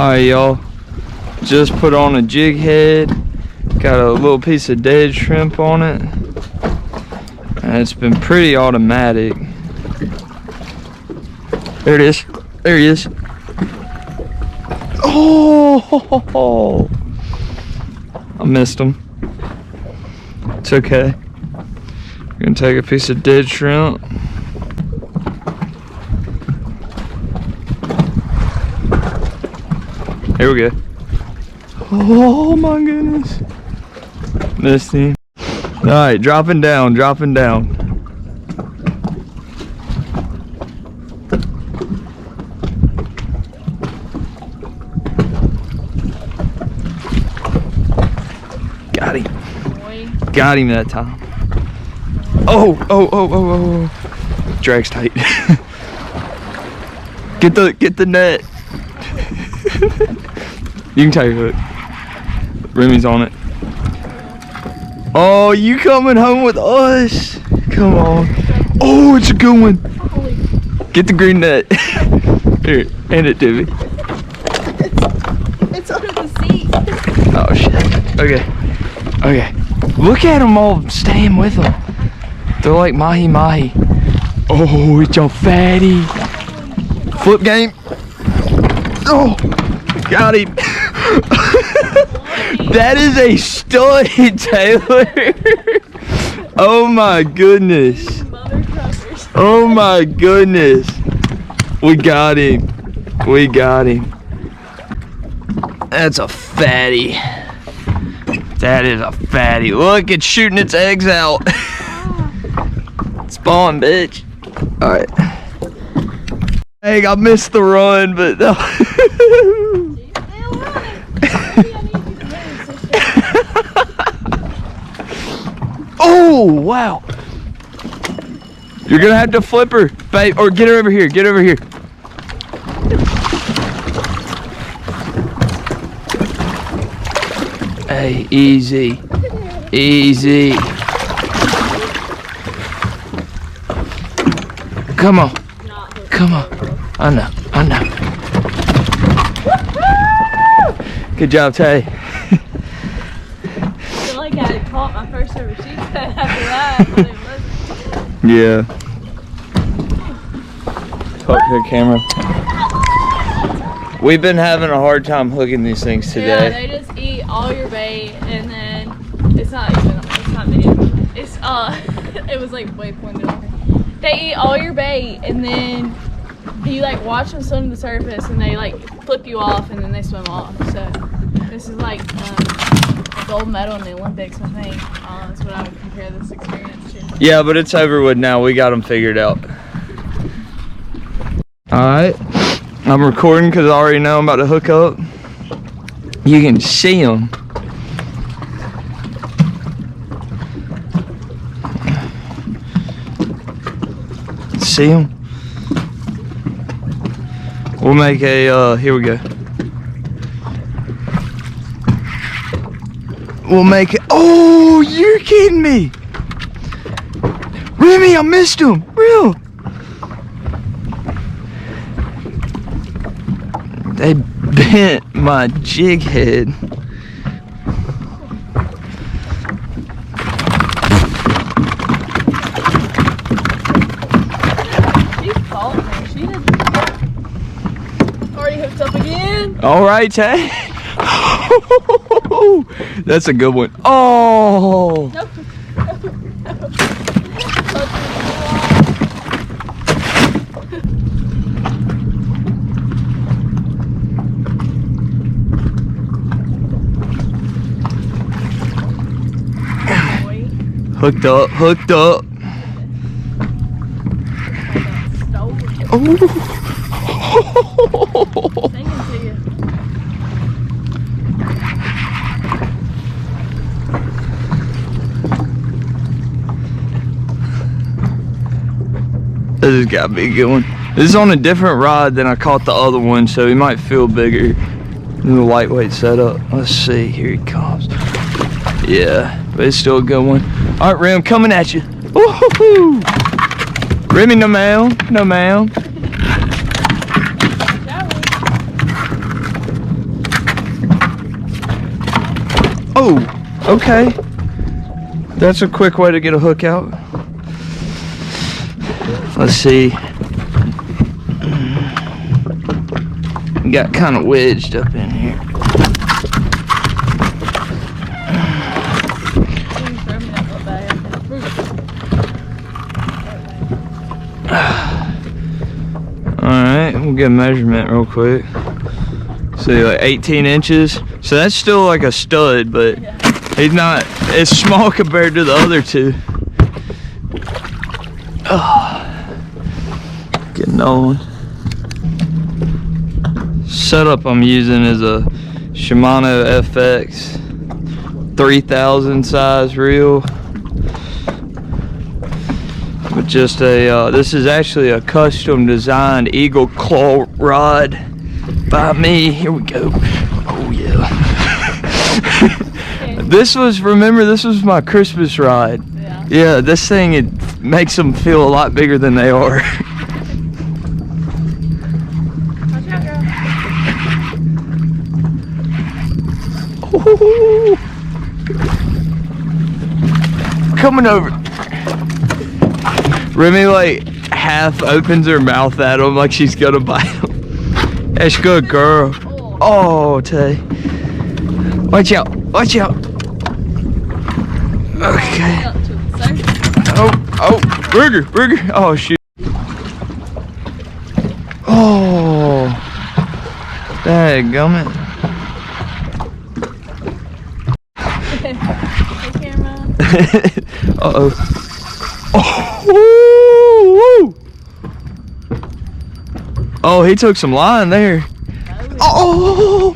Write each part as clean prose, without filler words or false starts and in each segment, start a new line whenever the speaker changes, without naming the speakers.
Alright, y'all. Just put on a jig head. Got a little piece of dead shrimp on it. And it's been pretty automatic. There it is. There he is. Oh! I missed him. It's okay. I'm gonna take a piece of dead shrimp. Here we go. Oh my goodness. Missed him. Alright, dropping down, dropping down. Got him. Got him that time. Oh. Drag's tight. Get the net. You can tie your hook. Remy's on it. Oh, you coming home with us? Come on. Oh, it's a good one. Get the green net. Here, hand it to me.
It's under the seat.
Oh shit. Okay. Look at them all staying with them. They're like mahi mahi. Oh, it's your fatty. Flip game. Oh, got him. That is a stud, Taylor. Oh my goodness. Oh my goodness. We got him. We got him. That's a fatty. That is a fatty. Look, it's shooting its eggs out. Spawn, bitch. Alright. Hey, I missed the run, but no. Oh, wow. You're gonna have to flip her, babe, or get her over here. Get over here. Hey, easy. Easy. Come on. Come on. I know. Good job, Tay.
I feel like I had caught my first ever sheephead after that, but it wasn't.
Yeah. Talk to the camera. We've been having a hard time hooking these things today.
Yeah, they just eat all your bait, and then it's not video. It's it was like way pointed over. They eat all your bait, and then you like watch them swim to the surface, and they like flip you off, and then they swim off. So this is like a gold medal in the Olympics, I think. That's what I would compare this experience to.
Yeah, but it's over with now. We got them figured out. Alright, I'm recording because I already know I'm about to hook up. You can see them. See them? We'll make a, here we go. We'll make it, oh, you're kidding me. Remy, I missed him, real. They bent my jig head.
She's caught me. She did. Already hooked up again.
All right, Tay. That's a good one. Oh.
Nope.
Hooked up, hooked up. Oh. This has got to be a good one. This is on a different rod than I caught the other one, so he might feel bigger than the lightweight setup. Let's see, here he comes. Yeah, but it's still a good one. All right, Rem, coming at you. Woohoo! Remy, no ma'am, no ma'am. Oh, okay. That's a quick way to get a hook out. Let's see. Got kind of wedged up in here. Alright, we'll get a measurement real quick. See, like 18 inches. So that's still like a stud, but he's not, it's small compared to the other two. Oh, get another one. Setup I'm using is a Shimano FX 3000 size reel. With just a, this is actually a custom designed eagle claw rod by me. Here we go. Oh yeah. This was, remember, this was my Christmas ride. Yeah, this thing, it makes them feel a lot bigger than they are. Ooh. Coming over. Remy like half opens her mouth at him like she's gonna bite him. That's good, girl. Oh, Tay. Watch out, watch out. Okay. Oh, burger. Oh, shoot. Oh, dadgummit. Uh-oh. Oh, he took some line there. Oh!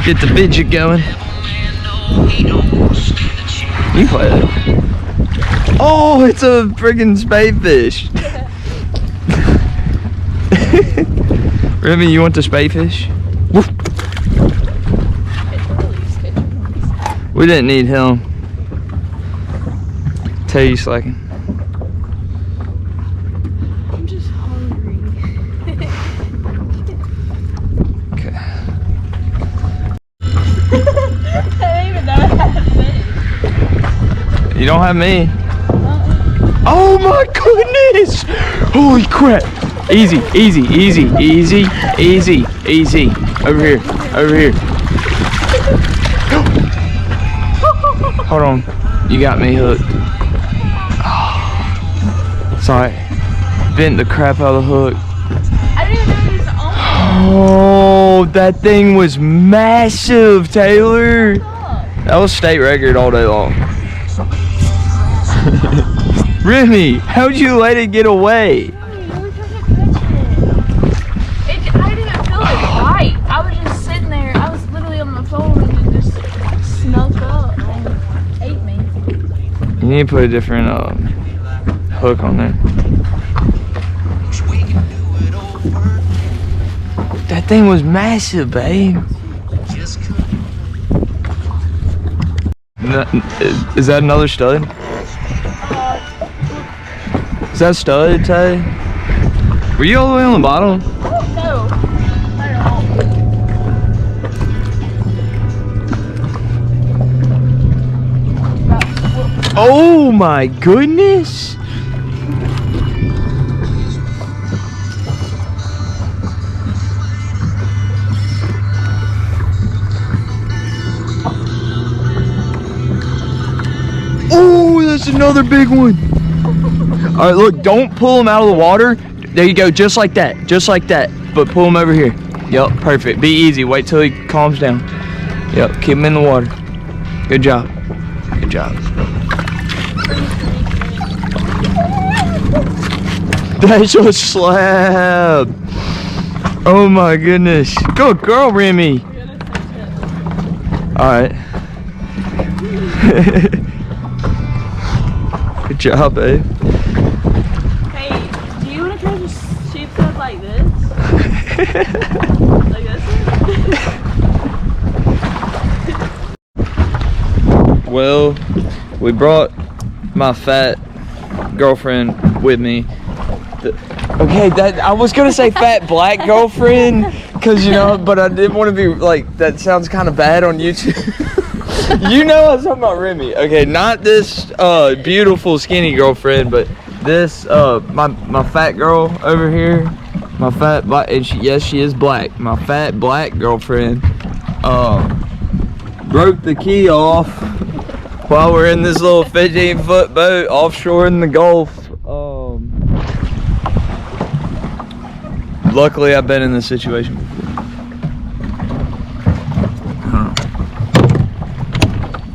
Get the fidget going. You play that. Oh, it's a friggin' spadefish. Remy, you want the spadefish? We didn't need him. Tell you slacking.
I'm just hungry.
Okay.
I don't even know how to fish.
You don't have me. Oh my goodness! Holy crap! Easy. Over here. Hold on. You got me hooked. Oh, sorry. Bent the crap out of the hook.
I didn't know it was on.
Oh, that thing was massive, Taylor. That was state record all day long. Remy, how'd you let it get away?
I didn't feel it bite. I was just sitting there. I was literally on the phone and it just snuck up and ate me.
You need to put a different hook on there. That thing was massive, babe. Is that another stud? Is that stud, Tay? Were you all the way on the bottom?
No, not at all.
Oh my goodness! Oh, that's another big one. All right, look, don't pull him out of the water. There you go, just like that, but pull him over here. Yep, perfect. Be easy, wait till he calms down. Yep, keep him in the water. Good job. That's a slab. Oh my goodness. Good girl, Remy. All right. Good job, babe.
Hey, do you want to try to shoot stuff like this? Like this?
Well, we brought my fat girlfriend with me. Okay, that I was gonna say fat black girlfriend, cause you know, but I didn't want to be like that. Sounds kind of bad on YouTube. You know, I was talking about Remy. Okay, not this beautiful skinny girlfriend, but this my fat girl over here, my fat black, and yes, she is black. My fat black girlfriend broke the key off while we're in this little 15-foot boat offshore in the Gulf. Luckily, I've been in this situation before.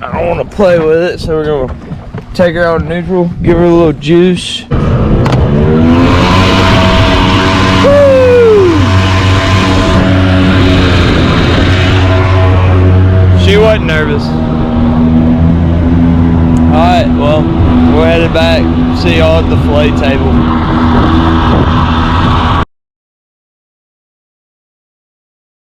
I don't want to play with it, so we're gonna take her out neutral, give her a little juice. Woo! She wasn't nervous. Alright, well, we're headed back. See y'all at the fillet table.